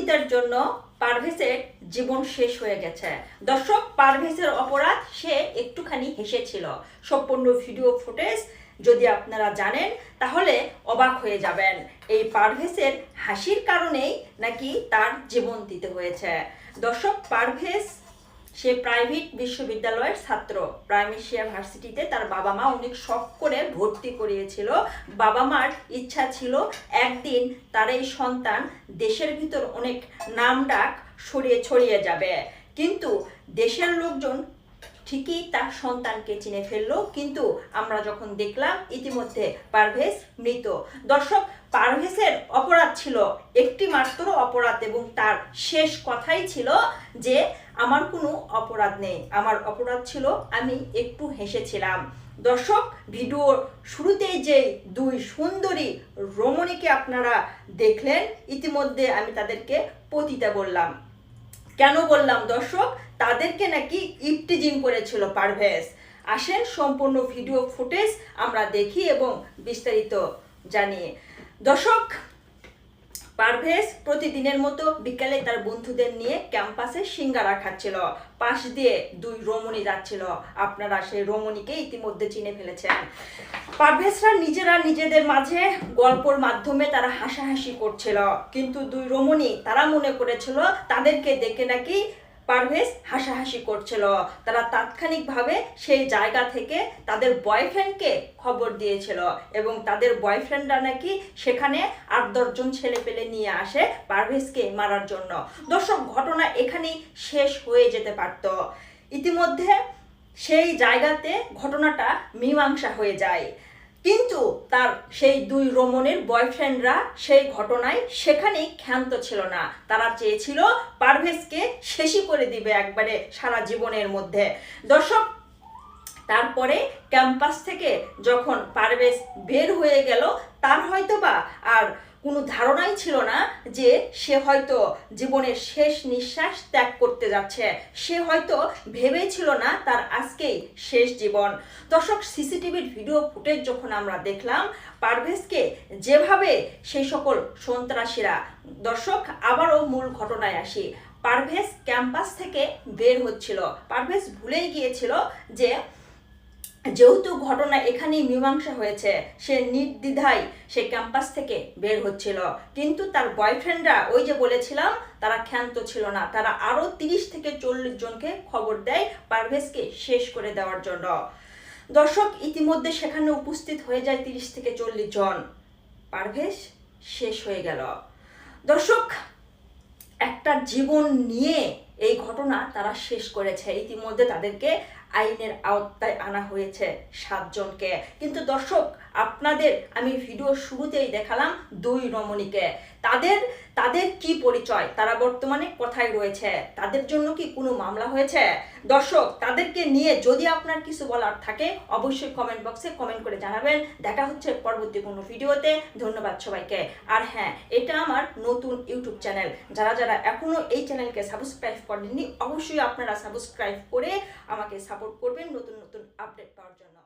পতিতার জন্য পারভেজের জীবন শেষ হয়ে গেছে। দর্শক, পারভেজের অপরাধ, সে একটুখানি হেসেছিল। সম্পূর্ণ ভিডিও ফুটেজ যদি আপনারা জানেন তাহলে অবাক হয়ে যাবেন। এই পারভেজের হাসির কারণেই নাকি তার জীবন দিতে হয়েছে। দর্শক, পারভেজ সে প্রাইভেট বিশ্ববিদ্যালয়ের ছাত্র। প্রাইমেশিয়া ভার্সিটিতে তার বাবা মা অনেক শখ করে ভর্তি করিয়েছিল। বাবা মার ইচ্ছা ছিল একদিন তার এই সন্তান দেশের ভিতর অনেক নাম ডাক ছড়িয়ে যাবে। কিন্তু দেশের লোকজন ঠিকই তার সন্তানকে চিনে ফেললো। কিন্তু আমরা যখন দেখলাম ইতিমধ্যে পারভেজ মৃত। দর্শক, পারভেজের অপরাধ ছিল একটি মাত্র অপরাধ, এবং তার শেষ কথাই ছিল যে আমার কোনো অপরাধ নেই, আমার অপরাধ ছিল আমি একটু হেসেছিলাম। দর্শক, ভিডিওর শুরুতেই যে দুই সুন্দরী রমণীকে আপনারা দেখলেন, ইতিমধ্যে আমি তাদেরকে পতিতা বললাম। কেন বললাম দর্শক? তাদেরকে নাকি ইফটিজিং করেছিল পারভেজ। আসেন সম্পূর্ণ ভিডিও ফুটেজ আমরা দেখি এবং বিস্তারিত জানিয়ে। দর্শক, পারভেজ প্রতিদিনের মতো বিকালে তার বন্ধুদের নিয়ে ক্যাম্পাসে সিঙ্গারা খাচ্ছিল। পাশ দিয়ে দুই রমণী যাচ্ছিল। আপনারা সেই রমণীকে ইতিমধ্যে চিনে ফেলেছেন। পারভেজরা নিজেরা নিজেদের মাঝে গল্পর মাধ্যমে তারা হাসাহাসি করছিল। কিন্তু দুই রমণী তারা মনে করেছিল তাদেরকে দেখে নাকি পারভেজ হাসাহাসি করছিল। তারা তাৎক্ষণিকভাবে সেই জায়গা থেকে তাদের বয়ফ্রেন্ডকে খবর দিয়েছিল, এবং তাদের বয়ফ্রেন্ডরা নাকি সেখানে 8-10 জন ছেলে পেলে নিয়ে আসে পারভেজকে মারার জন্য। দর্শক, ঘটনা এখানেই শেষ হয়ে যেতে পারত। ইতিমধ্যে সেই জায়গাতে ঘটনাটা মীমাংসা হয়ে যায়। কিন্তু তার সেই দুই রমণীর বয়ফ্রেন্ডরা সেই ঘটনায় সেখানেই ক্ষান্ত ছিল না। তারা চেয়েছিল পারভেজকে শেষই করে দিবে একবারে সারা জীবনের মধ্যে। দর্শক, তারপরে ক্যাম্পাস থেকে যখন পারভেজ বের হয়ে গেল, তার হয়তোবা আর কোনো ধারণাই ছিল না যে সে হয়তো জীবনের শেষ নিঃশ্বাস ত্যাগ করতে যাচ্ছে। সে হয়তো ভেবেছিল না তার আজকেই শেষ জীবন। দর্শক, সিসিটিভির ভিডিও ফুটেজ যখন আমরা দেখলাম পারভেজকে যেভাবে সেই সকল সন্ত্রাসীরা, দর্শক আবারও মূল ঘটনায় আসি। পারভেজ ক্যাম্পাস থেকে বের হচ্ছিল। পারভেজ ভুলেই গিয়েছিল যে যেহেতু ঘটনা এখানেই মীমাংসা হয়েছে, সে নির্দ্বিধায় সে ক্যাম্পাস থেকে বের হচ্ছিল। কিন্তু তার বয়ফ্রেন্ডরা, ওই যে বলেছিলাম, তারা ক্ষান্ত ছিল না। তারা আরও 30 থেকে 40 জনকে খবর দেয় পারভেজকে শেষ করে দেওয়ার জন্য। দর্শক, ইতিমধ্যে সেখানে উপস্থিত হয়ে যায় 30 থেকে 40 জন। পারভেজ শেষ হয়ে গেল। দর্শক, একটা জীবন নিয়ে এই ঘটনা তারা শেষ করেছে। ইতিমধ্যে তাদেরকে আইনের আওতায় আনা হয়েছে 7 জনকে। কিন্তু দর্শক, আপনাদের আমি ভিডিও শুরুতেই দেখালাম দুই রমণীকে। তাদের কি পরিচয়? তারা বর্তমানে কোথায় রয়েছে? তাদের জন্য কি কোনো মামলা হয়েছে? দর্শক, তাদেরকে নিয়ে যদি আপনার কিছু বলার থাকে অবশ্যই কমেন্ট বক্সে কমেন্ট করে জানাবেন। দেখা হচ্ছে পরবর্তী কোনো ভিডিওতে। ধন্যবাদ সবাইকে। আর হ্যাঁ, এটা আমার নতুন ইউটিউব চ্যানেল। যারা এখনো এই চ্যানেলকে সাবস্ক্রাইব করেননি অবশ্যই আপনারা সাবস্ক্রাইব করে আমাকে সাপোর্ট করবেন নতুন নতুন আপডেট পাওয়ার জন্য।